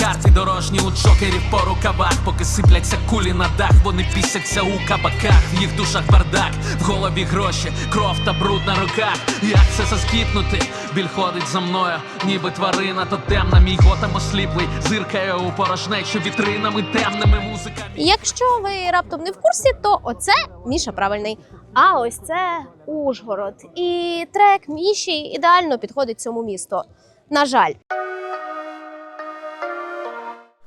карти дорожні у джокерів по рукавах. Поки сипляться кулі на дах, вони пісяться у кабаках. В їх душах бардак, в голові гроші, кров та бруд на руках. Як це заскіпнути? Біль ходить за мною, ніби тварина то темна. Мій готам осліплий, зиркає у порожнечу вітринами темними музиками. Якщо ви раптом не в курсі, то оце Міша правильний. А ось це Ужгород. І трек Міші ідеально підходить цьому місту. На жаль.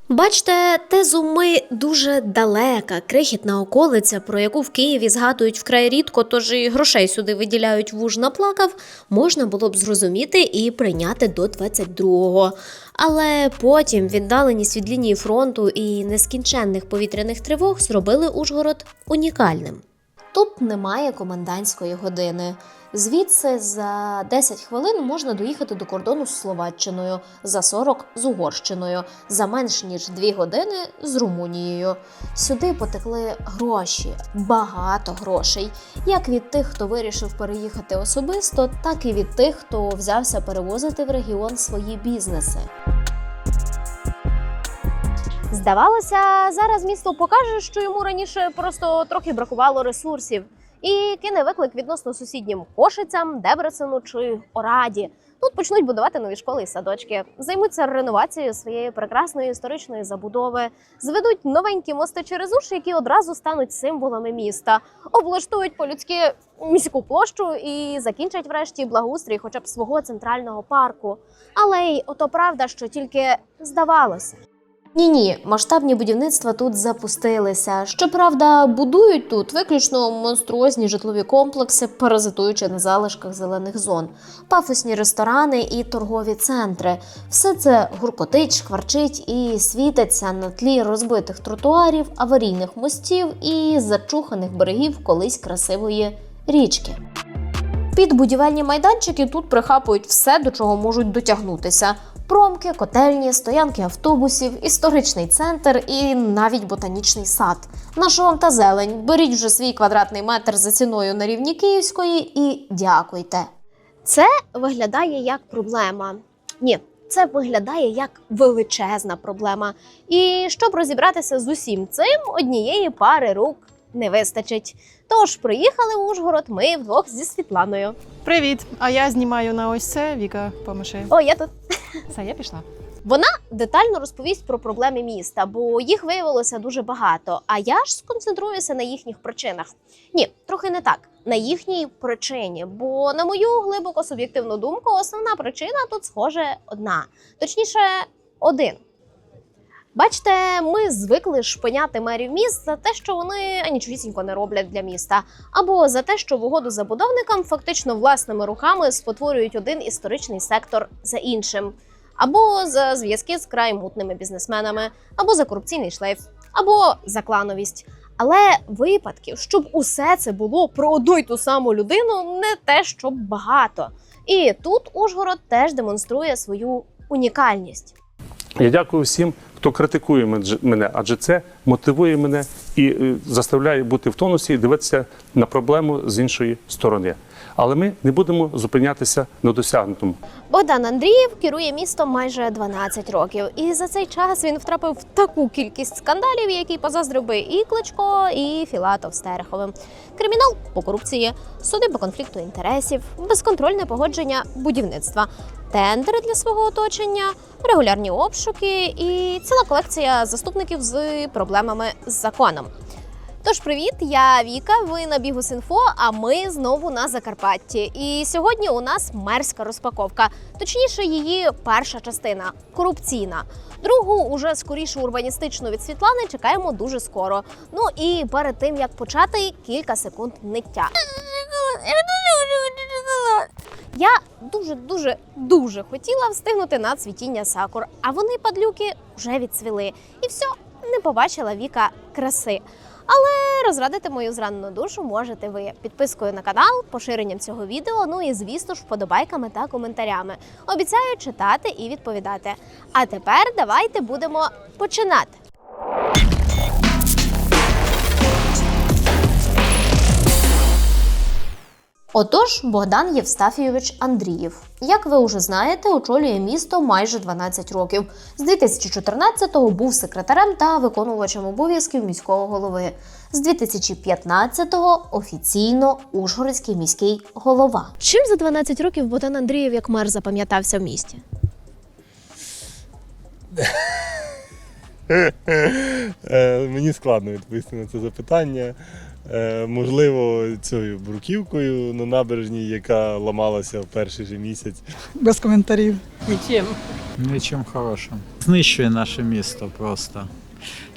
Бачите, Тезуми дуже далека, крихітна околиця, про яку в Києві згадують вкрай рідко, тож і грошей сюди виділяють вуж наплакав, можна було б зрозуміти і прийняти до 22-го. Але потім віддаленість від лінії фронту і нескінченних повітряних тривог зробили Ужгород унікальним. Тут немає комендантської години. Звідси за 10 хвилин можна доїхати до кордону з Словаччиною, за 40 – з Угорщиною, за менш ніж 2 години – з Румунією. Сюди потекли гроші, багато грошей. Як від тих, хто вирішив переїхати особисто, так і від тих, хто взявся перевозити в регіон свої бізнеси. Здавалося, зараз місто покаже, що йому раніше просто трохи бракувало ресурсів. І кине виклик відносно сусіднім Кошицям, Дебрецену чи Ораді. Тут почнуть будувати нові школи і садочки, займуться реновацією своєї прекрасної історичної забудови, зведуть новенькі мости через Уж, які одразу стануть символами міста, облаштують по-людськи міську площу і закінчать врешті благоустрій хоча б свого центрального парку. Але й ото правда, що тільки здавалося. Ні, масштабні будівництва тут запустилися. Щоправда, будують тут виключно монструозні житлові комплекси, паразитуючи на залишках зелених зон, пафосні ресторани і торгові центри. Все це гуркотить, шкварчить і світиться на тлі розбитих тротуарів, аварійних мостів і зачуханих берегів колись красивої річки. Під будівельні майданчики тут прихапують все, до чого можуть дотягнутися. Промки, котельні, стоянки автобусів, історичний центр і навіть ботанічний сад. На що вам та зелень? Беріть вже свій квадратний метр за ціною на рівні Київської і дякуйте. Це виглядає як проблема. Ні, це виглядає як величезна проблема. І щоб розібратися з усім цим, однієї пари рук не вистачить. Тож приїхали в Ужгород ми вдвох зі Світланою. Привіт! А я знімаю на ось це, Віка помаши. О, я тут. Все, я пішла. Вона детально розповість про проблеми міста, бо їх виявилося дуже багато, а я ж сконцентруюся на їхніх причинах. Ні, трохи не так, на їхній причині, бо на мою глибоко суб'єктивну думку, основна причина тут, схоже, одна. Точніше, один. Бачите, ми звикли шпиняти мерів міст за те, що вони нічогісінько не роблять для міста, або за те, що в угоду забудовникам фактично власними руками спотворюють один історичний сектор за іншим, або за зв'язки з край мутними бізнесменами, або за корупційний шлейф, або за клановість. Але випадків, щоб усе це було про одну й ту саму людину, не те, щоб багато. І тут Ужгород теж демонструє свою унікальність. Я дякую всім, хто критикує мене, адже це мотивує мене і заставляє бути в тонусі і дивитися на проблему з іншої сторони. Але ми не будемо зупинятися на досягнутому. Богдан Андрієв керує містом майже 12 років. І за цей час він втрапив в таку кількість скандалів, які позаздрив би і Кличко, і Філатов з Тереховим. Кримінал по корупції, суди по конфлікту інтересів, безконтрольне погодження будівництва, тендери для свого оточення, регулярні обшуки і ціла колекція заступників з проблемами з законом. Тож привіт, я Віка, ви на Бігус.Інфо, а ми знову на Закарпатті. І сьогодні у нас мерська розпаковка, точніше її перша частина – корупційна. Другу, уже скоріше урбаністичну від Світлани, чекаємо дуже скоро. Ну і перед тим, як почати, кілька секунд ниття. Я дуже хотіла встигнути на цвітіння сакур, а вони, падлюки, вже відцвіли. І все, не побачила Віка краси. Але розрадити мою зранену душу можете ви підпискою на канал, поширенням цього відео, ну і, звісно ж, вподобайками та коментарями. Обіцяю читати і відповідати. А тепер давайте будемо починати. Отож, Богдан Євстафійович Андрієв, як ви вже знаєте, очолює місто майже 12 років. З 2014-го був секретарем та виконувачем обов'язків міського голови. З 2015-го офіційно Ужгородський міський голова. Чим за 12 років Богдан Андрієв як мер запам'ятався в місті? Мені складно відповісти на це запитання. Можливо, цією бруківкою на набережній, яка ламалася в перший же місяць. Без коментарів. Нічим хорошим. Знищує наше місто просто.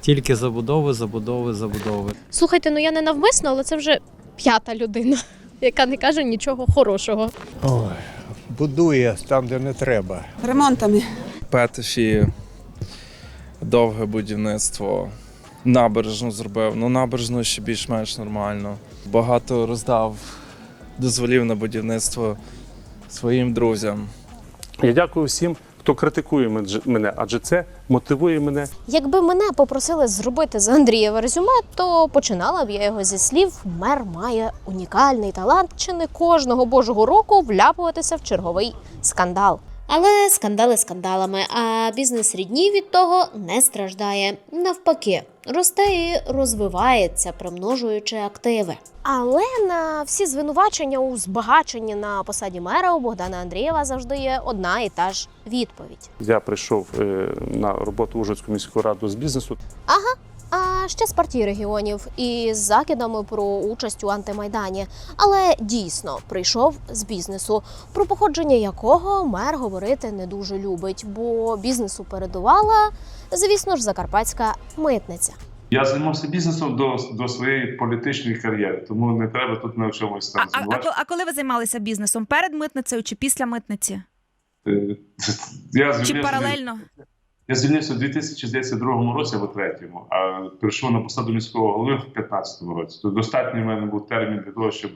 Тільки забудови, забудови, забудови. Слухайте, ну я не навмисно, але це вже 5-та людина, яка не каже нічого хорошого. Ой, будує там, де не треба. Ремонтами. Петефі, довге будівництво, набережну зробив. Ну, набережну ще більш-менш нормально. Багато роздав дозволів на будівництво своїм друзям. Я дякую всім, хто критикує мене, адже це мотивує мене. Якби мене попросили зробити з Андрієва резюме, то починала б я його зі слів: мер має унікальний талант чи не кожного божого року вляпуватися в черговий скандал. Але скандали скандалами, а бізнес рідній від того не страждає. Навпаки, росте і розвивається, примножуючи активи. Але на всі звинувачення у збагаченні на посаді мера у Богдана Андрієва завжди є одна і та ж відповідь. Я прийшов на роботу в Ужгородську міську раду з бізнесу. А ще з партії регіонів і з закидами про участь у антимайдані. Але дійсно прийшов з бізнесу, про походження якого мер говорити не дуже любить, бо бізнесу передувала, звісно ж, закарпатська митниця. Я займався бізнесом до своєї політичної кар'єри, тому не треба тут на чомусь там звинувачувати. А коли ви займалися бізнесом? Перед митницею чи після митниці? Чи паралельно? Я звільнився у 2002 році або 2003, а прийшов на посаду міського голови в 2015 році. Тобто достатньо в мене був термін для того, щоб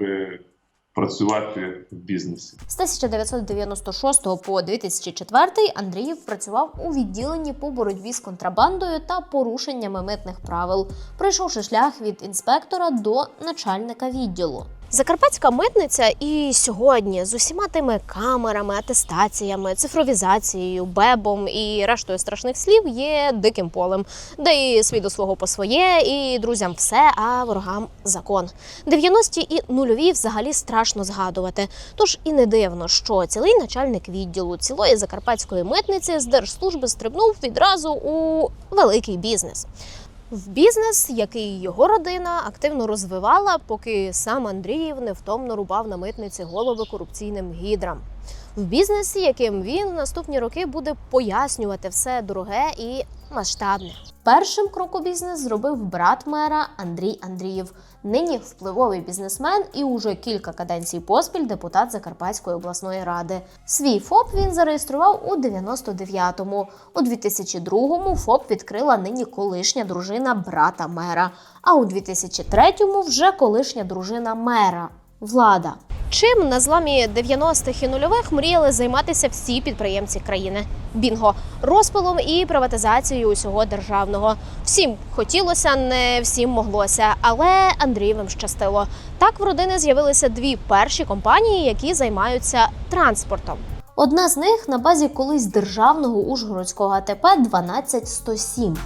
працювати в бізнесі. З 1996 по 2004 Андрієв працював у відділенні по боротьбі з контрабандою та порушеннями митних правил, пройшовши шлях від інспектора до начальника відділу. Закарпатська митниця і сьогодні з усіма тими камерами, атестаціями, цифровізацією, бебом і рештою страшних слів є диким полем, де і свій до свого по своє, і друзям все, а ворогам закон. 90-ті і нульові взагалі страшно згадувати. Тож і не дивно, що цілий начальник відділу цілої закарпатської митниці з держслужби стрибнув відразу у великий бізнес. В бізнес, який його родина активно розвивала, поки сам Андрієв невтомно рубав на митниці голови корупційним гідрам. В бізнесі, яким він наступні роки буде пояснювати все дороге і масштабне. Першим крок у бізнес зробив брат мера Андрій Андрієв, нині впливовий бізнесмен і уже кілька каденцій поспіль депутат Закарпатської обласної ради. Свій ФОП він зареєстрував у 99-му. У 2002-му ФОП відкрила нині колишня дружина брата мера, а у 2003-му вже колишня дружина мера – Влада. Чим на зламі 90-х і нульових мріяли займатися всі підприємці країни? Бінго! Розпилом і приватизацією усього державного. Всім хотілося, не всім моглося, але Андрієвим щастило. Так в родини з'явилися дві перші компанії, які займаються транспортом. Одна з них на базі колись державного ужгородського АТП 12107.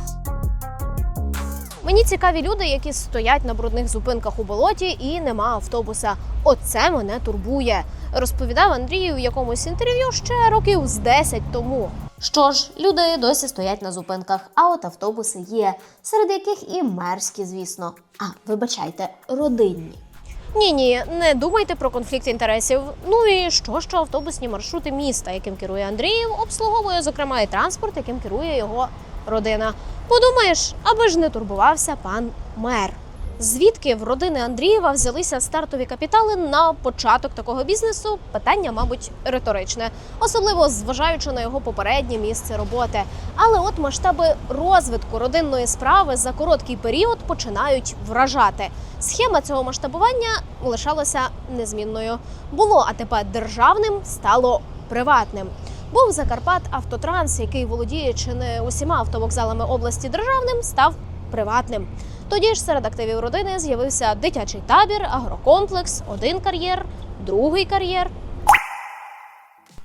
Мені цікаві люди, які стоять на брудних зупинках у болоті і нема автобуса. Оце мене турбує, розповідав Андрій у якомусь інтерв'ю ще років з 10 тому. Що ж, люди досі стоять на зупинках, а от автобуси є, серед яких і мерські, звісно. Вибачайте, родинні. Ні, не думайте про конфлікт інтересів. Ну і що автобусні маршрути міста, яким керує Андрієв, обслуговує, зокрема, і транспорт, яким керує його родина. Подумаєш, аби ж не турбувався пан мер. Звідки в родини Андрієва взялися стартові капітали на початок такого бізнесу? Питання, мабуть, риторичне, особливо зважаючи на його попереднє місце роботи. Але от масштаби розвитку родинної справи за короткий період починають вражати. Схема цього масштабування лишалася незмінною. Було АТП державним, стало приватним. Був Закарпатавтотранс, який володіє чи не усіма автовокзалами області державним, став приватним. Тоді ж серед активів родини з'явився дитячий табір, агрокомплекс, один кар'єр другий кар'єр.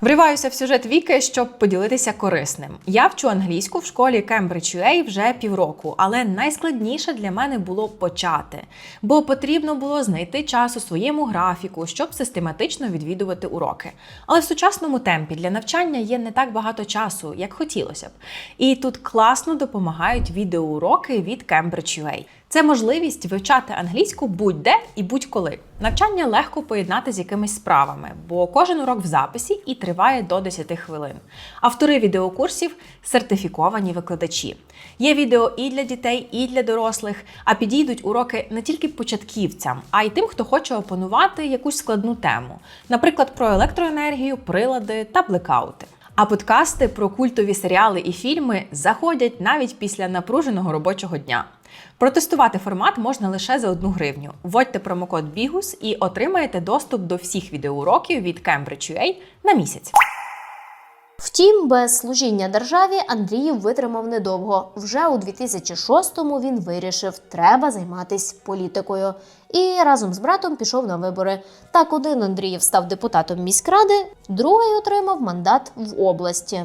Вриваюся в сюжет Віки, щоб поділитися корисним. Я вчу англійську в школі Cambridge UA вже півроку, але найскладніше для мене було почати, бо потрібно було знайти час у своєму графіку, щоб систематично відвідувати уроки. Але в сучасному темпі для навчання є не так багато часу, як хотілося б. І тут класно допомагають відеоуроки від Cambridge UA. Це можливість вивчати англійську будь-де і будь-коли. Навчання легко поєднати з якимись справами, бо кожен урок в записі і триває до 10 хвилин. Автори відеокурсів – сертифіковані викладачі. Є відео і для дітей, і для дорослих, а підійдуть уроки не тільки початківцям, а й тим, хто хоче опанувати якусь складну тему. Наприклад, про електроенергію, прилади та блекаути. А подкасти про культові серіали і фільми заходять навіть після напруженого робочого дня. Протестувати формат можна лише за 1 гривню. Вводьте промокод BIGUS і отримаєте доступ до всіх відеоуроків від Cambridge UA на місяць. Втім, без служіння державі Андріїв витримав недовго. Вже у 2006-му він вирішив, треба займатися політикою. І разом з братом пішов на вибори. Так один Андріїв став депутатом міськради, другий отримав мандат в області.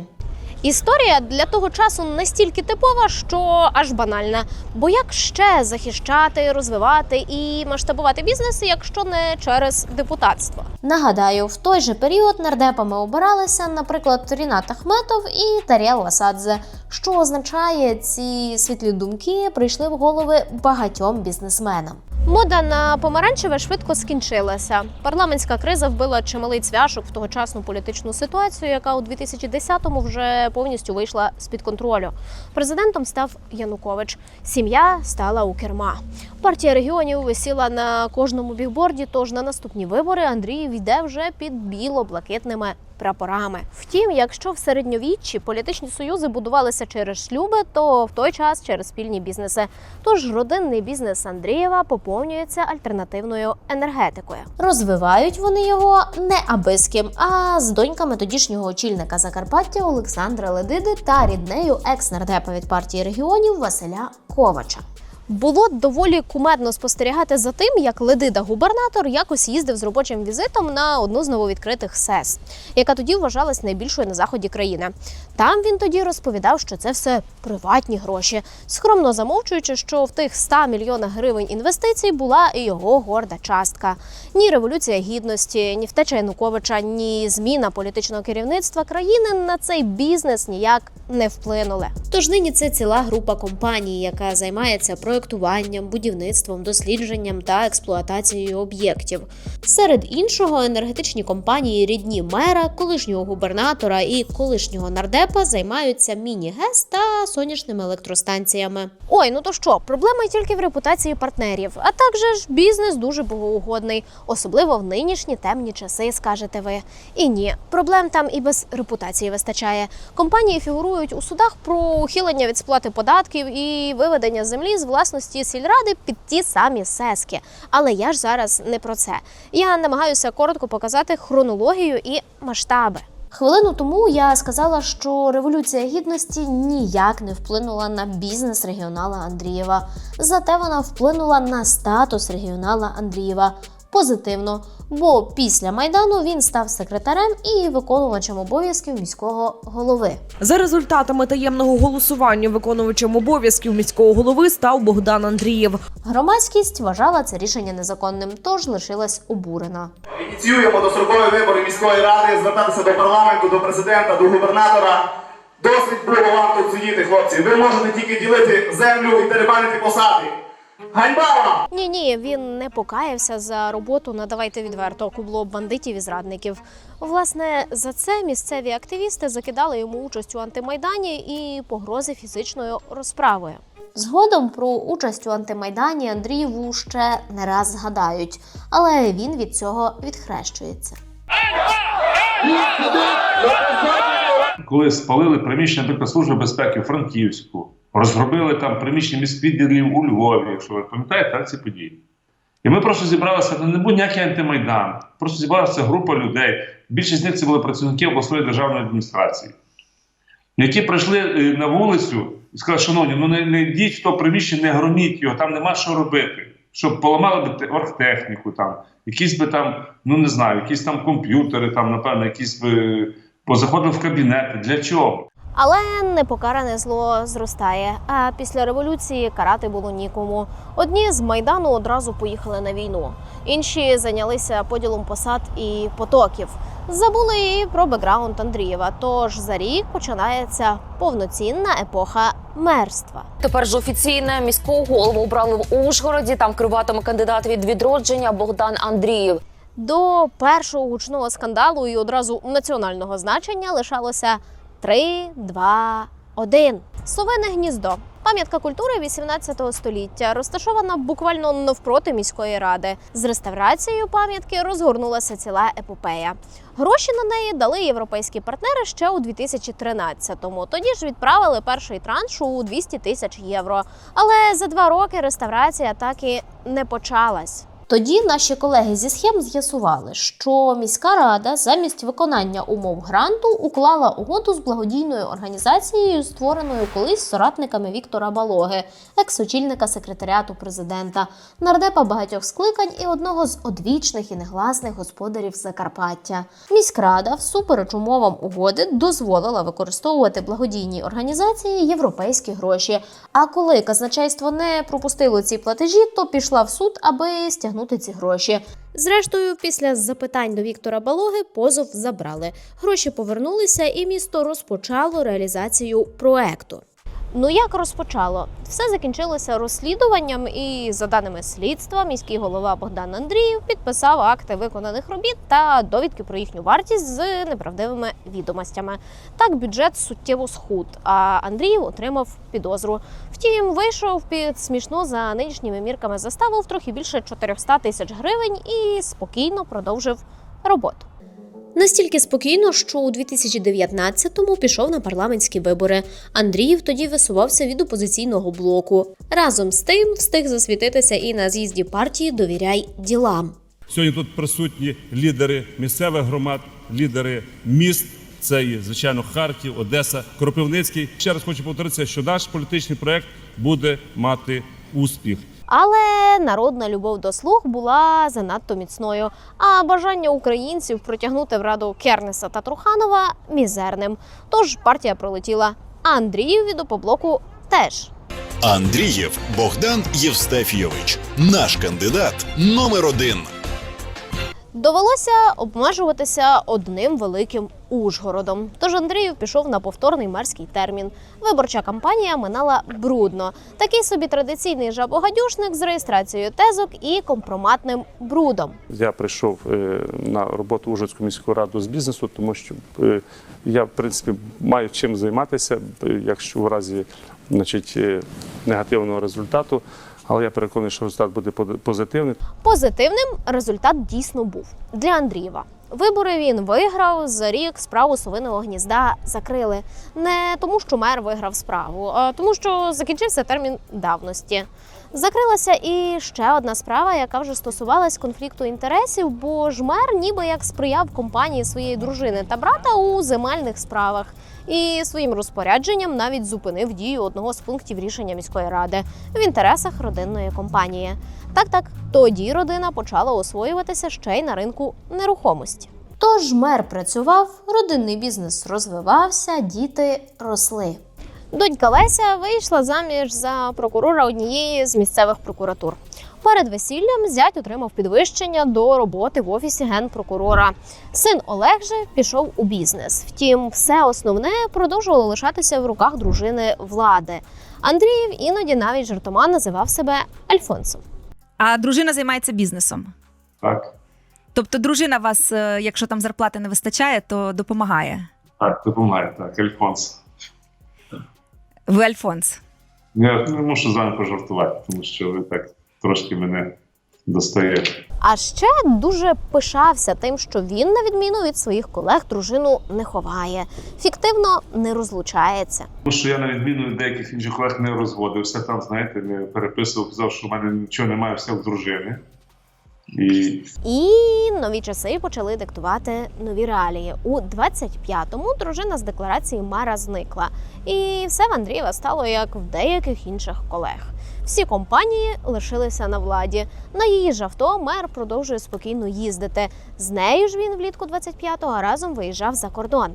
Історія для того часу настільки типова, що аж банальна. Бо як ще захищати, розвивати і масштабувати бізнес, якщо не через депутатство? Нагадаю, в той же період нардепами обиралися, наприклад, Рінат Ахметов і Таріел Асадзе, що означає, ці світлі думки прийшли в голови багатьом бізнесменам. Мода на помаранчеве швидко скінчилася. Парламентська криза вбила чималий цвяшок в тогочасну політичну ситуацію, яка у 2010-му вже повністю вийшла з-під контролю. Президентом став Янукович. Сім'я стала у керма. Партія регіонів висіла на кожному бігборді, тож на наступні вибори Андріїв йде вже під біло-блакитними прапорами. Втім, якщо в середньовіччі політичні союзи будувалися через шлюби, то в той час через спільні бізнеси. Тож родинний бізнес Андрієва поповнюється альтернативною енергетикою. Розвивають вони його не аби з ким, а з доньками тодішнього очільника Закарпаття Олександра Ледиди та ріднею екс-нардепа від партії регіонів Василя Ковача. Було доволі кумедно спостерігати за тим, як Ледида-губернатор якось їздив з робочим візитом на одну з нововідкритих СЕС, яка тоді вважалась найбільшою на заході країни. Там він тоді розповідав, що це все приватні гроші, скромно замовчуючи, що в тих 100 мільйонах гривень інвестицій була і його горда частка. Ні Революція Гідності, ні втеча Януковича, ні зміна політичного керівництва країни на цей бізнес ніяк не вплинули. Тож нині це ціла група компаній, яка займається проєктуванням, будівництвом, дослідженням та експлуатацією об'єктів. Серед іншого, енергетичні компанії рідні мера, колишнього губернатора і колишнього нардепа займаються міні-ГЕС та сонячними електростанціями. Ой, ну то що, проблема тільки в репутації партнерів, а також ж бізнес дуже богоугодний, особливо в нинішні темні часи, скажете ви. І ні, проблем там і без репутації вистачає. Компанії фігурують у судах про ухилення від сплати податків і виведення землі з власності сільради під ті самі СЕСки. Але я ж зараз не про це. Я намагаюся коротко показати хронологію і масштаби. Хвилину тому я сказала, що Революція Гідності ніяк не вплинула на бізнес регіонала Андрієва. Зате вона вплинула на статус регіонала Андрієва. Позитивно, бо після Майдану він став секретарем і виконувачем обов'язків міського голови. За результатами таємного голосування виконувачем обов'язків міського голови став Богдан Андрієв. Громадськість вважала це рішення незаконним, тож лишилась обурена. Ініціюємо дострокові вибори міської ради, звертатися до парламенту, до президента, до губернатора. Досить було вам тут сидіти, хлопці. Ви можете тільки ділити землю і теребанити посади. Ганьба вам! Ні, він не покаявся за роботу на, давайте відверто, кубло бандитів і зрадників. Власне, за це місцеві активісти закидали йому участь у антимайдані і погрози фізичною розправою. Згодом про участь у антимайдані Андрієву ще не раз згадають, але він від цього відхрещується. Коли спалили приміщення, наприклад, Служби безпеки у Франківську, розгробили там приміщення міськвідділів у Львові, якщо ви пам'ятаєте, ці події. І ми просто зібралися, не був ніякий антимайдан, просто зібралася група людей, більшість з них це були працівники обласної державної адміністрації, які прийшли на вулицю і сказали, шановні, ну не йдіть в то приміщення, не громіть його, там нема що робити. щоб поламали б оргтехніку, там, якісь би там, ну не знаю, якісь там комп'ютери, там, напевно, якісь би позаходили в кабінети. Для чого? Але непокаране зло зростає, а після революції карати було нікому. Одні з Майдану одразу поїхали на війну, інші зайнялися поділом посад і потоків. Забули і про бекграунд Андрієва, тож за рік починається повноцінна епоха мерства. Тепер ж офіційно міського голову обрали в Ужгороді. Там керуватиме кандидат від «Відродження» Богдан Андрієв. До першого гучного скандалу і одразу національного значення лишалося 3, 2, 1. Совине гніздо. Пам'ятка культури 18 століття, розташована буквально навпроти міської ради. З реставрацією пам'ятки розгорнулася ціла епопея. Гроші на неї дали європейські партнери ще у 2013-му. Тоді ж відправили перший транш у 200 тисяч євро. Але за 2 роки реставрація так і не почалась. Тоді наші колеги зі схем з'ясували, що міська рада замість виконання умов гранту уклала угоду з благодійною організацією, створеною колись соратниками Віктора Балоги, екс-очільника секретаріату президента, нардепа багатьох скликань і одного з одвічних і негласних господарів Закарпаття. Міськрада, всупереч умовам угоди, дозволила використовувати благодійній організації європейські гроші. А коли казначейство не пропустило ці платежі, то пішла в суд, аби стягнути ці гроші. Зрештою, після запитань до Віктора Балоги позов забрали. Гроші повернулися і місто розпочало реалізацію проекту. Ну як розпочало? Все закінчилося розслідуванням і, за даними слідства, міський голова Богдан Андрієв підписав акти виконаних робіт та довідки про їхню вартість з неправдивими відомостями. Так бюджет суттєво схуд, а Андрієв отримав підозру. Втім, вийшов під смішну за нинішніми мірками заставу в трохи більше 400 тисяч гривень і спокійно продовжив роботу. Настільки спокійно, що у 2019-му пішов на парламентські вибори. Андрієв тоді висувався від опозиційного блоку. Разом з тим встиг засвітитися і на з'їзді партії «Довіряй ділам». Сьогодні тут присутні лідери місцевих громад, лідери міст. Це є, звичайно, Харків, Одеса, Кропивницький. Ще раз хочу повторитися, що наш політичний проект буде мати успіх. Але народна любов до слуг була занадто міцною, а бажання українців протягнути в Раду Кернеса та Труханова – мізерним. Тож партія пролетіла, а Андріїв від Опоблоку теж. Андрієв Богдан Євстафійович. Наш кандидат номер 1. Довелося обмежуватися одним великим Ужгородом. Тож Андрієв пішов на повторний мерський термін. Виборча кампанія минала брудно. Такий собі традиційний жабогадюшник з реєстрацією тезок і компроматним брудом. Я прийшов на роботу в Ужгородську міську раду з бізнесу, тому що я, в принципі, маю чим займатися, якщо в разі негативного результату. Але я переконаний, що результат буде позитивний. Позитивним результат дійсно був для Андрієва. Вибори він виграв, за рік справу Совиного гнізда закрили. Не тому, що мер виграв справу, а тому, що закінчився термін давності. Закрилася і ще одна справа, яка вже стосувалась конфлікту інтересів, бо ж мер ніби як сприяв компанії своєї дружини та брата у земельних справах. І своїм розпорядженням навіть зупинив дію одного з пунктів рішення міської ради в інтересах родинної компанії. Так, тоді родина почала освоюватися ще й на ринку нерухомості. Тож мер працював, родинний бізнес розвивався, діти росли. Донька Леся вийшла заміж за прокурора однієї з місцевих прокуратур. Перед весіллям зять отримав підвищення до роботи в офісі генпрокурора. Син Олег же пішов у бізнес. Втім, все основне продовжувало лишатися в руках дружини Влади. Андрієв іноді навіть жартома називав себе Альфонсом. А дружина займається бізнесом? Так. Тобто дружина вас, якщо там зарплати не вистачає, то допомагає? Так, допомагає, так, Альфонс. Ви Альфонс? Я не мушу з вами пожартувати, тому що ви так трошки мене достаєте. А ще дуже пишався тим, що він, на відміну від своїх колег, дружину не ховає, фіктивно не розлучається. Тому що я, на відміну від деяких інших колег, не розводився, там, знаєте, не переписував, казав, що в мене нічого немає, все в дружини. І нові часи почали диктувати нові реалії. У 25-му дружина з декларації мера зникла. І все в Андрієва стало як в деяких інших колег. Всі компанії лишилися на владі. На її ж авто мер продовжує спокійно їздити. З нею ж він влітку 25-го разом виїжджав за кордон.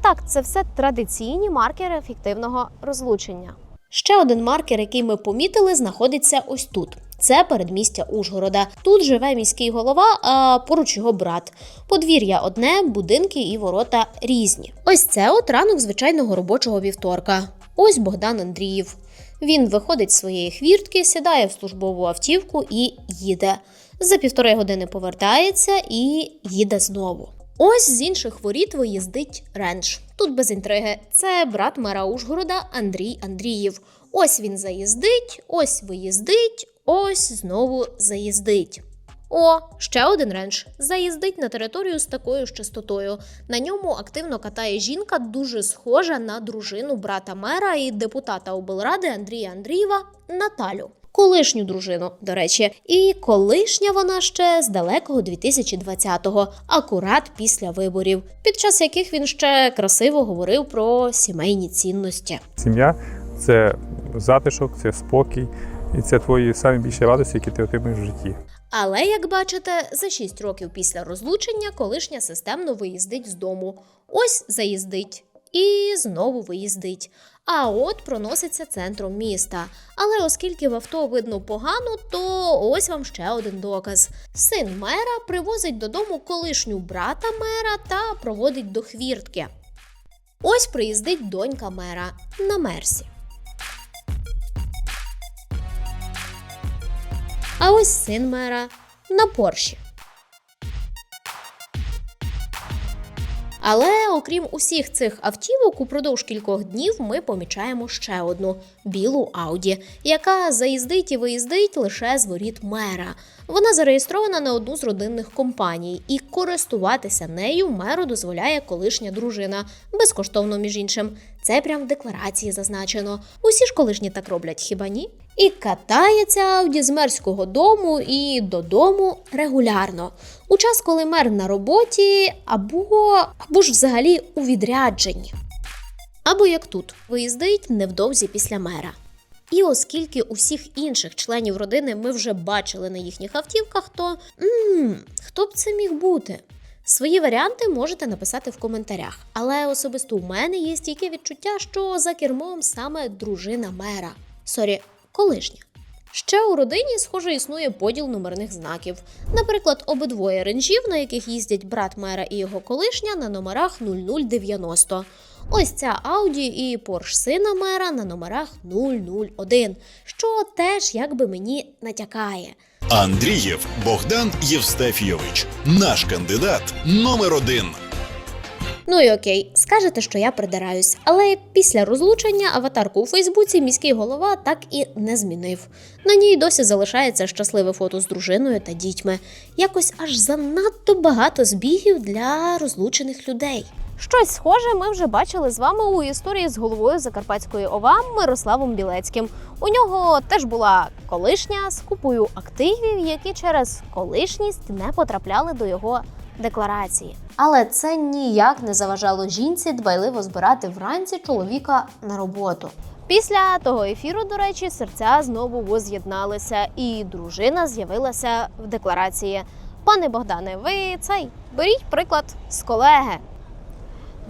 Так, це все традиційні маркери фіктивного розлучення. Ще один маркер, який ми помітили, знаходиться ось тут. Це передмістя Ужгорода. Тут живе міський голова, а поруч його брат. Подвір'я одне, будинки і ворота різні. Ось це от ранок звичайного робочого вівторка. Ось Богдан Андріїв. Він виходить з своєї хвіртки, сідає в службову автівку і їде. За 1,5 години повертається і їде знову. Ось з інших воріт виїздить рендж. Тут без інтриги. Це брат мера Ужгорода Андрій Андріїв. Ось він заїздить, ось виїздить, ось знову заїздить. О, ще один рендж. Заїздить на територію з такою ж частотою. На ньому активно катає жінка, дуже схожа на дружину брата мера і депутата облради Андрія Андрієва Наталю. Колишню дружину, до речі. І колишня вона ще з далекого 2020-го, акурат після виборів, під час яких він ще красиво говорив про сімейні цінності. Сім'я – це затишок, це спокій, і це твої найбільші радості, які ти отримуєш в житті. Але, як бачите, за 6 років після розлучення колишня системно виїздить з дому. Ось заїздить. І знову виїздить. А от проноситься центром міста. Але оскільки в авто видно погано, то ось вам ще один доказ. Син мера привозить додому колишню брата мера та проводить до хвіртки. Ось приїздить донька мера на Мерсі. А ось син мера на Порші. Але окрім усіх цих автівок, упродовж кількох днів ми помічаємо ще одну – білу Ауді, яка заїздить і виїздить лише з воріт мера. Вона зареєстрована на одну з родинних компаній, і користуватися нею меру дозволяє колишня дружина. Безкоштовно, між іншим. Це прям в декларації зазначено. Усі ж колишні так роблять, хіба ні? І катається Ауді з мерського дому і додому регулярно. У час, коли мер на роботі, або ж взагалі у відрядженні. Або як тут, виїздить невдовзі після мера. І оскільки усіх інших членів родини ми вже бачили на їхніх автівках, то хто б це міг бути? Свої варіанти можете написати в коментарях. Але особисто у мене є стійке відчуття, що за кермом саме дружина мера. Колишня. Ще у родині, схоже, існує поділ номерних знаків. Наприклад, обидвоє ренжів, на яких їздять брат мера і його колишня, на номерах 0090. Ось ця Ауді і Порш сина мера на номерах 001, що теж якби мені натякає. Андрієв Богдан Євстафійович. Наш кандидат номер 1. Ну і окей, скажете, що я придираюсь, але після розлучення аватарку у Фейсбуці міський голова так і не змінив. На ній досі залишається щасливе фото з дружиною та дітьми. Якось аж занадто багато збігів для розлучених людей. Щось схоже ми вже бачили з вами у історії з головою Закарпатської ОВА Мирославом Білецьким. У нього теж була колишня з купою активів, які через колишність не потрапляли до його декларації. Але це ніяк не заважало жінці дбайливо збирати вранці чоловіка на роботу. Після того ефіру, до речі, серця знову воз'єдналися, і дружина з'явилася в декларації. Пане Богдане, ви беріть приклад з колеги.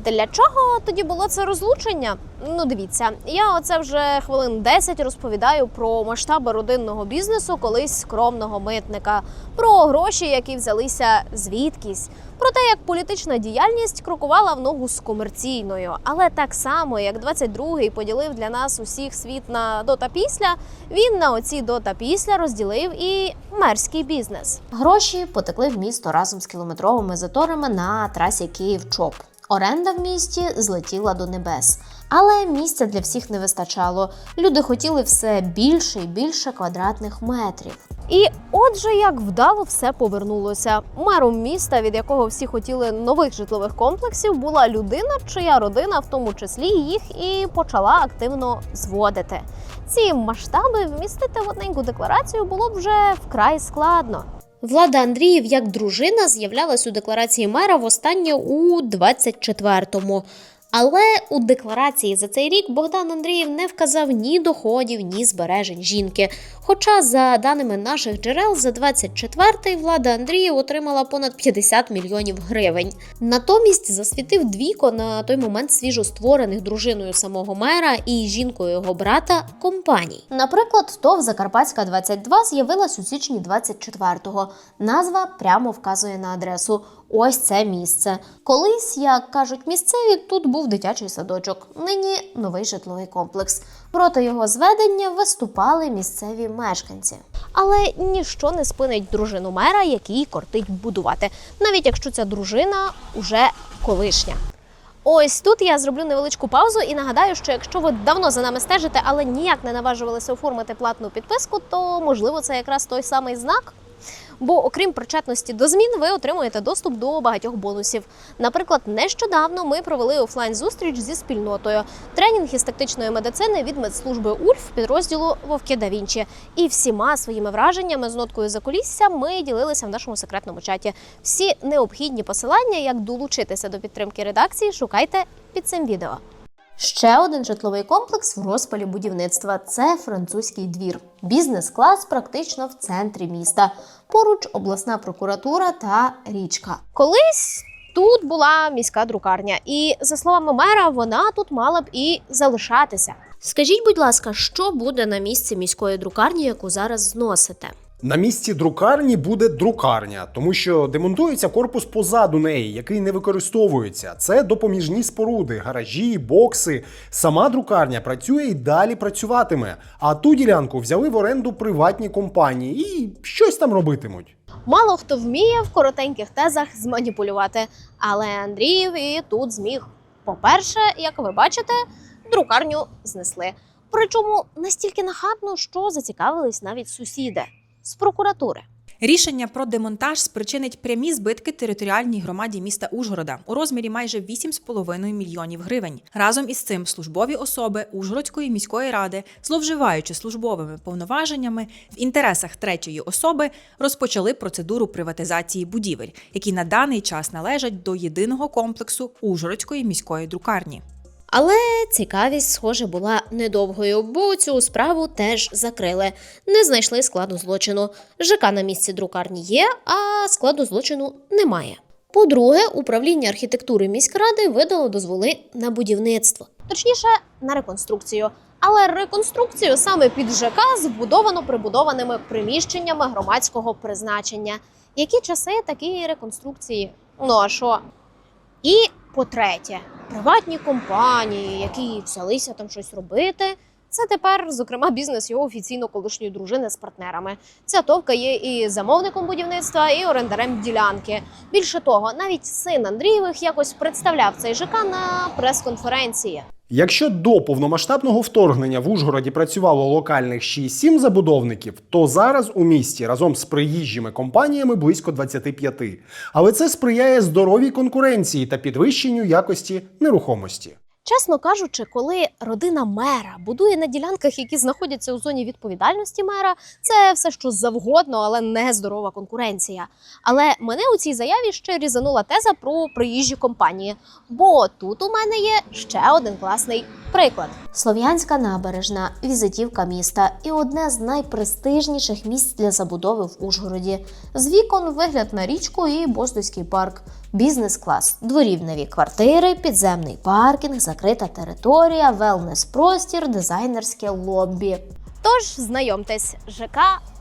Для чого тоді було це розлучення? Ну дивіться, я оце вже хвилин 10 розповідаю про масштаби родинного бізнесу колись скромного митника, про гроші, які взялися звідкись, про те, як політична діяльність крокувала в ногу з комерційною. Але так само, як 22-й поділив для нас усіх світ на до та після, він на оці до та після розділив і мерський бізнес. Гроші потекли в місто разом з кілометровими заторами на трасі Київ-Чоп. Оренда в місті злетіла до небес. Але місця для всіх не вистачало. Люди хотіли все більше і більше квадратних метрів. І отже, як вдало все повернулося. Мером міста, від якого всі хотіли нових житлових комплексів, була людина, чия родина, в тому числі, їх і почала активно зводити. Ці масштаби вмістити в одненьку декларацію було б вже вкрай складно. Влада Андріїв як дружина з'являлась у декларації мера востаннє у 24-му. Але у декларації за цей рік Богдан Андріїв не вказав ні доходів, ні збережень жінки. Хоча, за даними наших джерел, за 24-й Влада Андріїв отримала понад 50 мільйонів гривень. Натомість засвітив двійко на той момент свіжостворених дружиною самого мера і жінкою його брата компаній. Наприклад, ТОВ «Закарпатська 22» з'явилась у січні 24-го. Назва прямо вказує на адресу. Ось це місце. Колись, як кажуть місцеві, тут був дитячий садочок, нині новий житловий комплекс. Проти його зведення виступали місцеві мешканці. Але ніщо не спинить дружину мера, який кортить будувати, навіть якщо ця дружина уже колишня. Ось тут я зроблю невеличку паузу і нагадаю, що якщо ви давно за нами стежите, але ніяк не наважувалися оформити платну підписку, то, можливо, це якраз той самий знак. Бо окрім причетності до змін, ви отримуєте доступ до багатьох бонусів. Наприклад, нещодавно ми провели офлайн-зустріч зі спільнотою. Тренінг із тактичної медицини від медслужби УЛЬФ підрозділу «Вовки да Вінчі». І всіма своїми враженнями з ноткою закулісся ми ділилися в нашому секретному чаті. Всі необхідні посилання, як долучитися до підтримки редакції, шукайте під цим відео. Ще один житловий комплекс в розпалі будівництва – це французький двір. Бізнес-клас практично в центрі міста. Поруч обласна прокуратура та річка. Колись тут була міська друкарня, і, за словами мера, вона тут мала б і залишатися. Скажіть, будь ласка, що буде на місці міської друкарні, яку зараз зносите? На місці друкарні буде друкарня, тому що демонтується корпус позаду неї, який не використовується. Це допоміжні споруди, гаражі, бокси. Сама друкарня працює і далі працюватиме. А ту ділянку взяли в оренду приватні компанії і щось там робитимуть. Мало хто вміє в коротеньких тезах зманіпулювати, але Андріїв і тут зміг. По-перше, як ви бачите, друкарню знесли. Причому настільки нахабно, що зацікавились навіть сусіди з прокуратури. Рішення про демонтаж спричинить прямі збитки територіальній громаді міста Ужгорода у розмірі майже 8,5 мільйонів гривень. Разом із цим службові особи Ужгородської міської ради, зловживаючи службовими повноваженнями, в інтересах третьої особи розпочали процедуру приватизації будівель, які на даний час належать до єдиного комплексу Ужгородської міської друкарні. Але цікавість, схоже, була недовгою, бо цю справу теж закрили. Не знайшли складу злочину. ЖК на місці друкарні є, а складу злочину немає. По-друге, управління архітектури міськради видало дозволи на будівництво. Точніше, на реконструкцію. Але реконструкцію саме під ЖК збудовано прибудованими приміщеннями громадського призначення. Які часи, такі реконструкції? Ну а що? І по-третє, приватні компанії, які взялися там щось робити, це тепер, зокрема, бізнес його офіційно колишньої дружини з партнерами. Ця товка є і замовником будівництва, і орендарем ділянки. Більше того, навіть син Андрієвих якось представляв цей ЖК на прес-конференції. Якщо до повномасштабного вторгнення в Ужгороді працювало локальних 6-7 забудовників, то зараз у місті разом з приїжджими компаніями близько 25. Але це сприяє здоровій конкуренції та підвищенню якості нерухомості. Чесно кажучи, коли родина мера будує на ділянках, які знаходяться у зоні відповідальності мера, це все що завгодно, але не здорова конкуренція. Але мене у цій заяві ще різанула теза про приїжджі компанії. Бо тут у мене є ще один класний приклад. Слов'янська набережна – візитівка міста і одне з найпрестижніших місць для забудови в Ужгороді. З вікон вигляд на річку і Боздуйський парк. Бізнес-клас, дворівневі квартири, підземний паркінг, закрита територія, велнес-простір, дизайнерське лоббі. Тож, знайомтесь, ЖК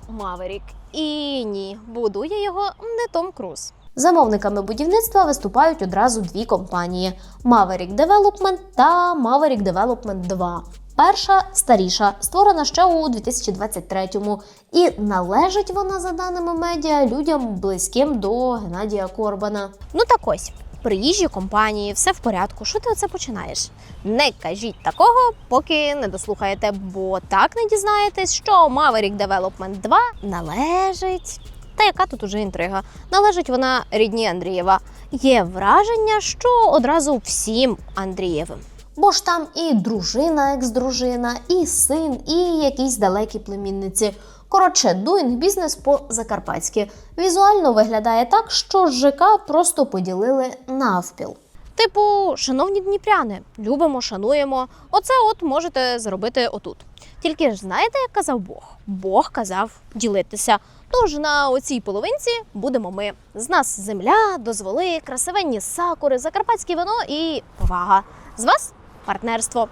«Маверік». І ні, будує його не Том Круз. Замовниками будівництва виступають одразу дві компанії – Maverick Development та Maverick Development 2. Перша – старіша, створена ще у 2023-му. І належить вона, за даними медіа, людям близьким до Геннадія Корбана. Ну так ось, приїжджі компанії, все в порядку, що ти оце починаєш? Не кажіть такого, поки не дослухаєте, бо так не дізнаєтесь, що Maverick Development 2 належить... Та яка тут уже інтрига? Належить вона рідні Андрієва. Є враження, що одразу всім Андрієвим. Бо ж там і дружина, екс-дружина, і син, і якісь далекі племінниці. Коротше, doing бізнес по-закарпатськи. Візуально виглядає так, що ЖК просто поділили навпіл. Типу, шановні дніпряни, любимо, шануємо, оце от можете зробити отут. Тільки ж знаєте, як казав Бог? Бог казав ділитися. Тож на оцій половинці будемо ми. З нас земля, дозволи, красивенні сакури, закарпатське вино і повага. З вас партнерство.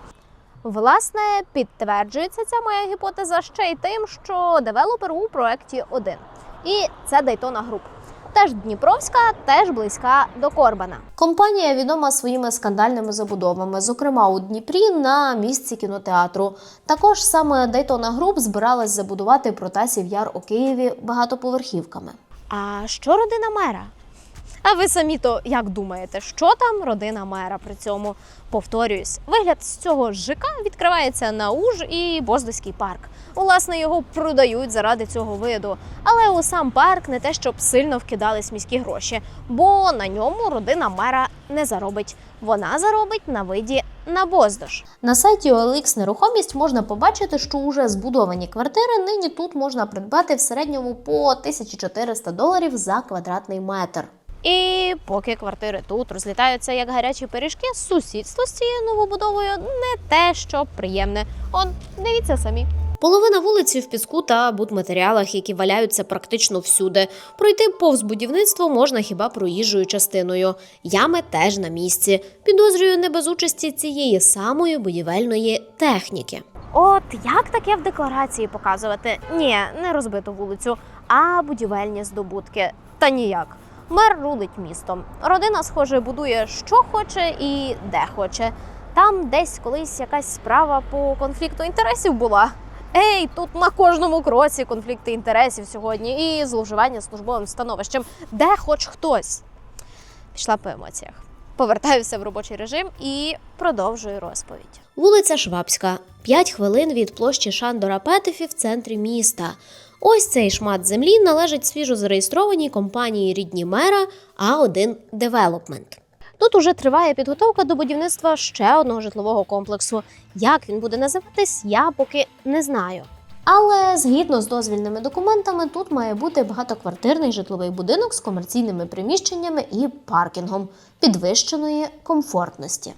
Власне, підтверджується ця моя гіпотеза ще й тим, що девелопер у проєкті один. І це Daytona Group. Теж дніпровська, теж близька до Корбана. Компанія відома своїми скандальними забудовами, зокрема у Дніпрі на місці кінотеатру. Також саме Daytona Group збиралась забудувати Протасів Яр у Києві багатоповерхівками. А що родина мера? А ви самі-то як думаєте, що там родина мера при цьому? Повторююсь, вигляд з цього ЖК відкривається на Уж і Боздоський парк. Власне, його продають заради цього виду. Але у сам парк не те, щоб сильно вкидались міські гроші, бо на ньому родина мера не заробить. Вона заробить на виді на Боздож. На сайті OLX Нерухомість можна побачити, що уже збудовані квартири нині тут можна придбати в середньому по $1400 за квадратний метр. І поки квартири тут розлітаються як гарячі пиріжки, сусідство з цією новобудовою не те, що приємне. Он, дивіться самі. Половина вулиці в піску та будматеріалах, які валяються практично всюди. Пройти повз будівництво можна хіба проїжджою частиною. Ями теж на місці. Підозрюю, не без участі цієї самої будівельної техніки. От як таке в декларації показувати? Ні, не розбиту вулицю, а будівельні здобутки. Та ніяк. Мер рулить містом. Родина, схоже, будує що хоче і де хоче. Там десь колись якась справа по конфлікту інтересів була. Ей, тут на кожному кроці конфлікти інтересів сьогодні і зловживання службовим становищем. Де хоч хтось? Пішла по емоціях. Повертаюся в робочий режим і продовжую розповідь. Вулиця Швабська. 5 хвилин від площі Шандора Петефі в центрі міста. Ось цей шмат землі належить свіжо зареєстрованій компанії рідні мера А1 Девелопмент. Тут уже триває підготовка до будівництва ще одного житлового комплексу. Як він буде називатись, я поки не знаю. Але згідно з дозвільними документами, тут має бути багатоквартирний житловий будинок з комерційними приміщеннями і паркінгом підвищеної комфортності.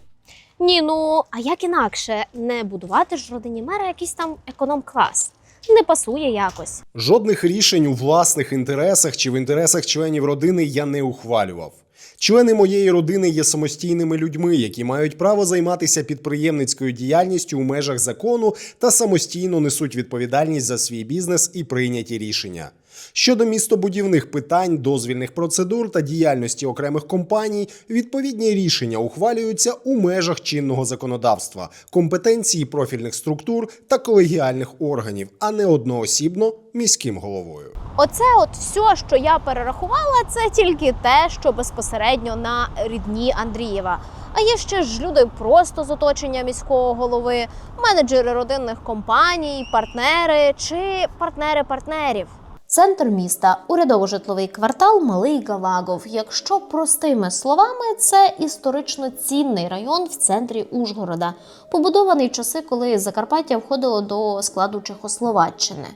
Ні, ну, а як інакше? Не будувати ж родині мера якийсь там економ-клас? Не пасує якось. Жодних рішень у власних інтересах чи в інтересах членів родини я не ухвалював. Члени моєї родини є самостійними людьми, які мають право займатися підприємницькою діяльністю у межах закону та самостійно несуть відповідальність за свій бізнес і прийняті рішення. Щодо містобудівних питань, дозвільних процедур та діяльності окремих компаній, відповідні рішення ухвалюються у межах чинного законодавства, компетенції профільних структур та колегіальних органів, а не одноосібно міським головою. Оце от все, що я перерахувала, це тільки те, що безпосередньо на рідні Андрієва. А є ще ж люди просто з оточення міського голови, менеджери родинних компаній, партнери чи партнери партнерів. Центр міста – урядово-житловий квартал Малий Галагов. Якщо простими словами, це історично цінний район в центрі Ужгорода, побудований в часи, коли Закарпаття входило до складу Чехословаччини.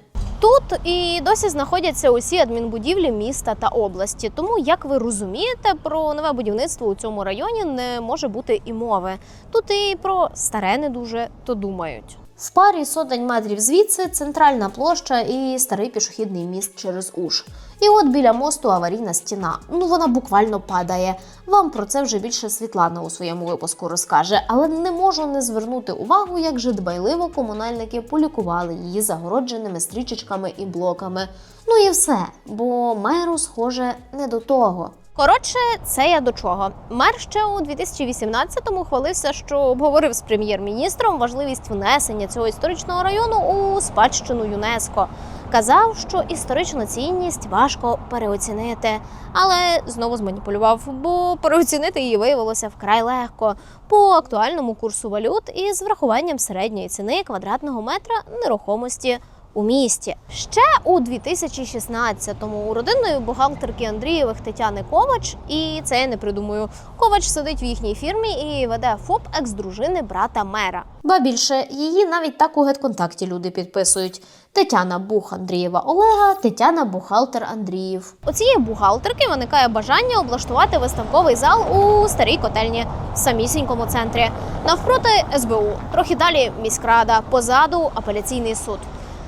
Тут і досі знаходяться усі адмінбудівлі міста та області, тому, як ви розумієте, про нове будівництво у цьому районі не може бути і мови. Тут і про старе не дуже то думають. В парі сотень метрів звідси центральна площа і старий пішохідний міст через Уж. І от біля мосту аварійна стіна. Ну, вона буквально падає. Вам про це вже більше Світлана у своєму випуску розкаже. Але не можу не звернути увагу, як же дбайливо комунальники полікували її загородженими стрічечками і блоками. Ну і все, бо меру, схоже, не до того. Коротше, це я до чого. Мер ще у 2018-му хвалився, що обговорив з прем'єр-міністром важливість внесення цього історичного району у спадщину ЮНЕСКО. Казав, що історичну цінність важко переоцінити. Але знову зманіпулював, бо переоцінити її виявилося вкрай легко. По актуальному курсу валют і з врахуванням середньої ціни квадратного метра нерухомості у місті. Ще у 2016-му у родинної бухгалтерки Андрієвих Тетяни Ковач, і це я не придумую, Ковач сидить в їхній фірмі і веде ФОП екс-дружини брата мера. Ба більше, її навіть так у гетконтакті люди підписують. Тетяна Бух Андрієва Олега, Тетяна Бухгалтер Андріїв. У цієї бухгалтерки виникає бажання облаштувати виставковий зал у старій котельні в самісінькому центрі. Навпроти СБУ, трохи далі міськрада, позаду апеляційний суд.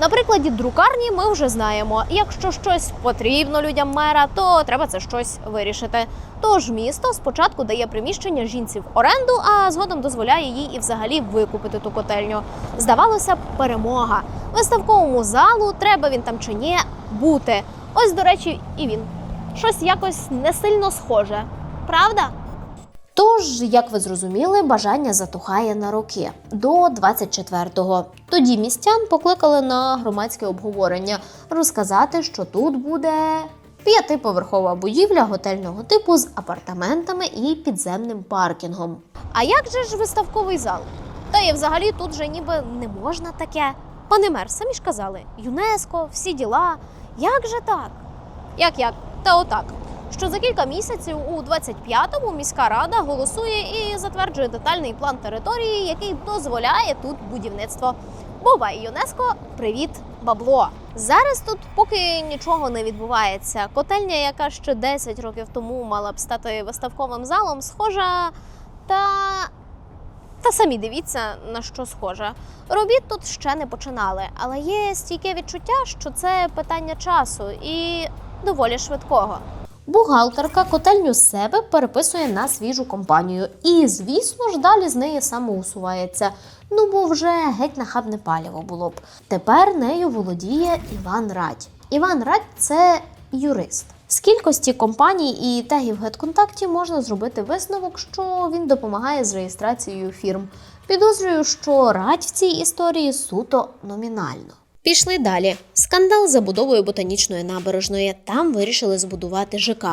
На прикладі друкарні ми вже знаємо, якщо щось потрібно людям мера, то треба це щось вирішити. Тож місто спочатку дає приміщення жінці в оренду, а згодом дозволяє їй і взагалі викупити ту котельню. Здавалося б, перемога. Виставковому залу, треба він там чи ні, бути. Ось, до речі, і він. Щось якось не сильно схоже. Правда? Тож, як ви зрозуміли, бажання затухає на роки – до 24-го. Тоді містян покликали на громадське обговорення розказати, що тут буде 5-поверхова будівля готельного типу з апартаментами і підземним паркінгом. А як же ж виставковий зал? Та і взагалі тут же ніби не можна таке. Пане мер, самі ж казали, ЮНЕСКО, всі діла. Як же так? Як? Та отак. Що за кілька місяців у 25-му міська рада голосує і затверджує детальний план території, який дозволяє тут будівництво. Бувай, ЮНЕСКО, привіт, бабло! Зараз тут поки нічого не відбувається. Котельня, яка ще 10 років тому мала б стати виставковим залом, схожа Та самі дивіться, на що схоже. Робіт тут ще не починали, але є стійке відчуття, що це питання часу і доволі швидкого. Бухгалтерка котельню з себе переписує на свіжу компанію. І, звісно ж, далі з неї самоусувається. Бо вже геть нахабне паліво було б. Тепер нею володіє Іван Радь. Іван Радь – це юрист. З кількості компаній і тегів в гетконтакті можна зробити висновок, що він допомагає з реєстрацією фірм. Підозрюю, що Радь в цій історії суто номінально. Пішли далі. Скандал з забудовою Ботанічної набережної. Там вирішили збудувати ЖК.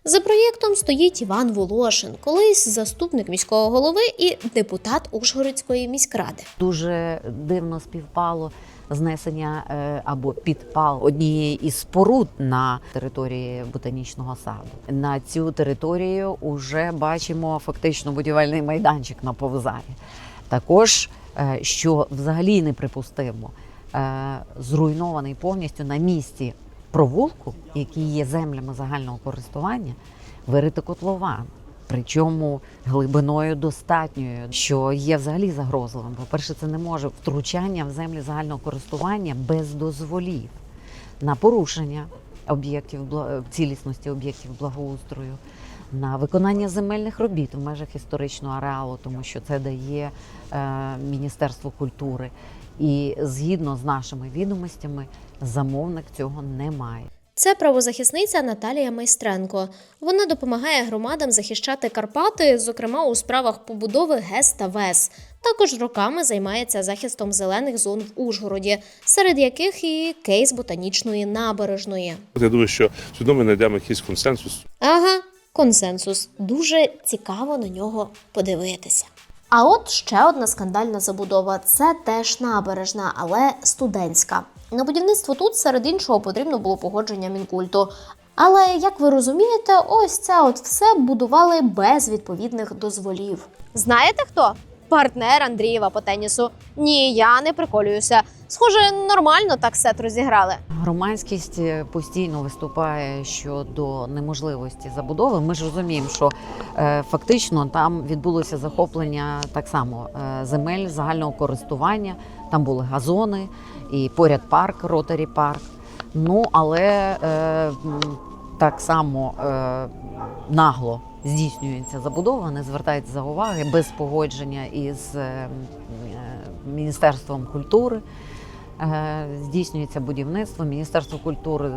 За проєктом стоїть Іван Волошин, колись заступник міського голови і депутат Ужгородської міськради. Дуже дивно співпало знесення або підпал однієї із споруд на території Ботанічного саду. На цю територію вже бачимо фактично будівельний майданчик на Повзарі. Також, що взагалі неприпустимо, зруйнований повністю на місці провулку, який є землями загального користування, вирити котлован. Причому глибиною достатньою, що є взагалі загрозливим. По-перше, це не може втручання в землі загального користування без дозволів на порушення об'єктів цілісності об'єктів благоустрою, на виконання земельних робіт в межах історичного ареалу, тому що це дає Міністерство культури. І згідно з нашими відомостями, замовник цього не має. Це правозахисниця Наталія Майстренко. Вона допомагає громадам захищати Карпати, зокрема у справах побудови ГЕС та ВЕС. Також роками займається захистом зелених зон в Ужгороді, серед яких і кейс Ботанічної набережної. Я думаю, що сьогодні ми знайдемо якийсь консенсус. Ага, консенсус. Дуже цікаво на нього подивитися. А от ще одна скандальна забудова – це теж набережна, але студентська. На будівництво тут, серед іншого, потрібно було погодження Мінкульту. Але, як ви розумієте, ось це от все будували без відповідних дозволів. Знаєте хто? Партнер Андрієва по тенісу. Ні, я не приколююся. Схоже, нормально так сет розіграли. Громадськість постійно виступає щодо неможливості забудови. Ми ж розуміємо, що фактично там відбулося захоплення так само земель загального користування. Там були газони і поряд парк, Ротарі парк. Але так само нагло здійснюється забудова, не звертається за уваги, без погодження із Міністерством культури. Здійснюється будівництво. Міністерство культури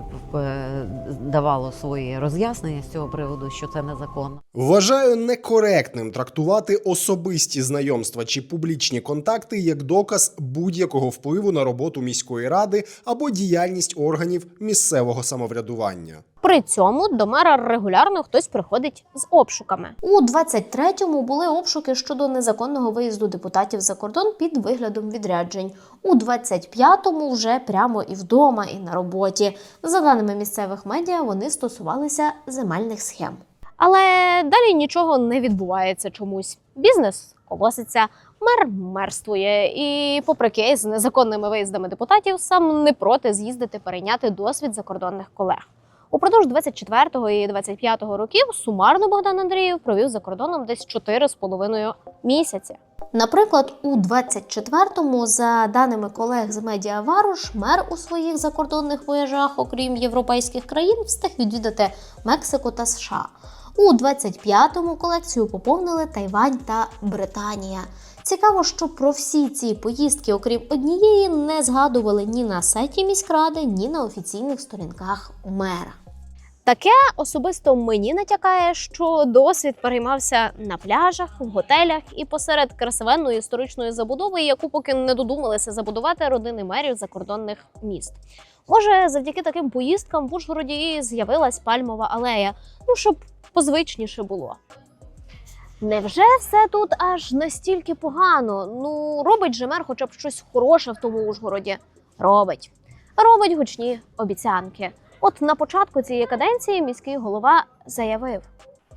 давало свої роз'яснення з цього приводу, що це незаконно. Вважаю некоректним трактувати особисті знайомства чи публічні контакти як доказ будь-якого впливу на роботу міської ради або діяльність органів місцевого самоврядування. При цьому до мера регулярно хтось приходить з обшуками. У 23-му були обшуки щодо незаконного виїзду депутатів за кордон під виглядом відряджень. У 25-му вже прямо і вдома, і на роботі. За даними місцевих медіа, вони стосувалися земельних схем. Але далі нічого не відбувається чомусь. Бізнес колоситься, мер мерствує. І попри кейс з незаконними виїздами депутатів, сам не проти з'їздити перейняти досвід закордонних колег. Упродовж 24-го і 25-го років сумарно Богдан Андрієв провів за кордоном десь 4,5 місяці. Наприклад, у 24-му, за даними колег з медіа Варуш, мер у своїх закордонних вояжах, окрім європейських країн, встиг відвідати Мексику та США. У 25-му колекцію поповнили Тайвань та Британія. Цікаво, що про всі ці поїздки, окрім однієї, не згадували ні на сайті міськради, ні на офіційних сторінках мера. Таке особисто мені натякає, що досвід переймався на пляжах, в готелях і посеред красивенної історичної забудови, яку поки не додумалися забудувати родини мерів закордонних міст. Може, завдяки таким поїздкам в Ужгороді і з'явилась пальмова алея, щоб позвичніше було. Невже все тут аж настільки погано? Робить же мер хоча б щось хороше в тому Ужгороді? Робить. Робить гучні обіцянки. От на початку цієї каденції міський голова заявив: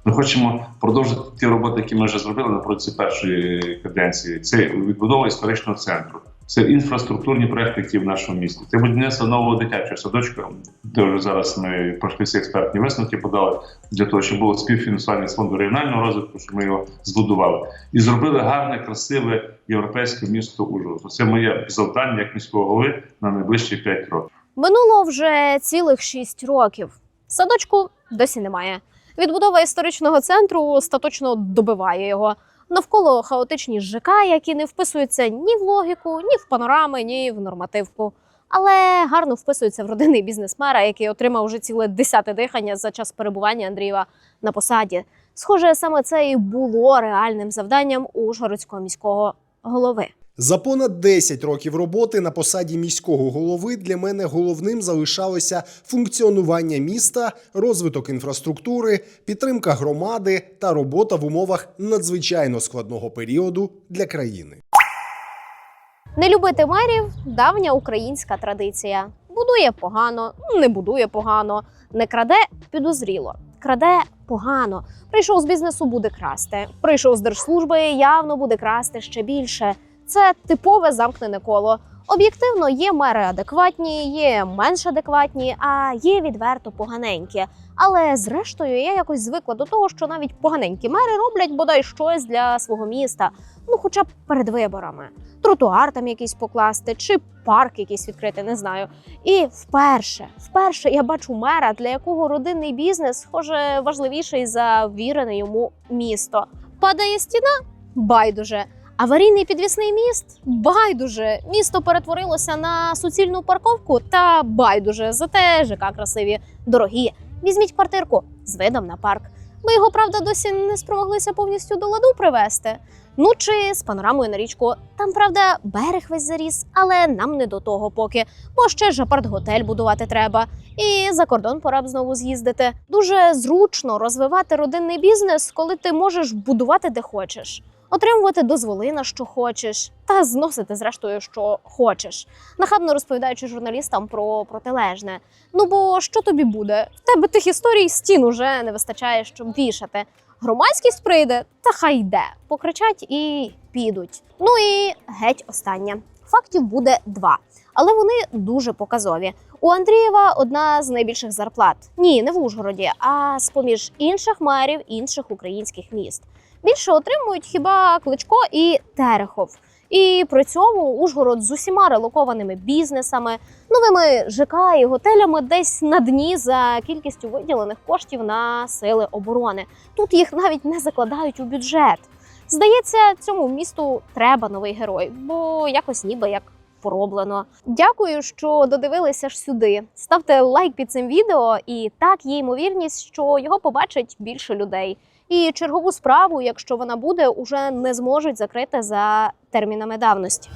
ми хочемо продовжити ті роботи, які ми вже зробили на протязі першої каденції. Це відбудова історичного центру, це інфраструктурні проекти, які в нашому місті. Це будівництво нового дитячого садочка, де вже зараз ми пройшли всі експертні висновки, подали для того, щоб було співфінансування з фонду регіонального розвитку, щоб ми його збудували. І зробили гарне, красиве європейське місто Ужгород. Це моє завдання як міського голови на найближчі 5 років. Минуло вже цілих 6 років. Садочку досі немає. Відбудова історичного центру остаточно добиває його. Навколо хаотичні ЖК, які не вписуються ні в логіку, ні в панорами, ні в нормативку. Але гарно вписуються в родинний бізнес мера, який отримав вже ціле 10-те дихання за час перебування Андрієва на посаді. Схоже, саме це і було реальним завданням ужгородського міського голови. За понад 10 років роботи на посаді міського голови для мене головним залишалося функціонування міста, розвиток інфраструктури, підтримка громади та робота в умовах надзвичайно складного періоду для країни. Не любити мерів – давня українська традиція. Будує погано, не будує погано, не краде – підозріло. Краде погано. Прийшов з бізнесу – буде красти. Прийшов з держслужби – явно буде красти ще більше. Це типове замкнене коло. Об'єктивно, є мери адекватні, є менш адекватні, а є відверто поганенькі. Але зрештою я якось звикла до того, що навіть поганенькі мери роблять бодай щось для свого міста. Хоча б перед виборами. Тротуар там якийсь покласти, чи парк якийсь відкрити, не знаю. І вперше я бачу мера, для якого родинний бізнес, схоже, важливіший за вірене йому місто. Падає стіна? Байдуже. Аварійний підвісний міст? Байдуже. Місто перетворилося на суцільну парковку? Та байдуже. Зате ЖК красиві, дорогі. Візьміть квартирку з видом на парк. Ми його, правда, досі не спромоглися повністю до ладу привести. Чи з панорамою на річку. Там, правда, берег весь заріс, але нам не до того поки. Бо ще ж апарт-готель будувати треба. І за кордон пора б знову з'їздити. Дуже зручно розвивати родинний бізнес, коли ти можеш будувати де хочеш. Отримувати дозволи на що хочеш, та зносити зрештою, що хочеш, нахабно розповідаючи журналістам про протилежне. Бо що тобі буде? В тебе тих історій стін уже не вистачає, щоб вішати. Громадськість прийде, та хай йде. Покричать і підуть. І геть останнє. Фактів буде 2, але вони дуже показові. У Андрієва одна з найбільших зарплат. Ні, не в Ужгороді, а з-поміж інших мерів інших українських міст. Більше отримують хіба Кличко і Терехов. І при цьому Ужгород з усіма релокованими бізнесами, новими ЖК і готелями десь на дні за кількістю виділених коштів на сили оборони. Тут їх навіть не закладають у бюджет. Здається, цьому місту треба новий герой, бо якось ніби як пороблено. Дякую, що додивилися аж сюди. Ставте лайк під цим відео, і так є ймовірність, що його побачить більше людей. І чергову справу, якщо вона буде, уже не зможуть закрити за термінами давності.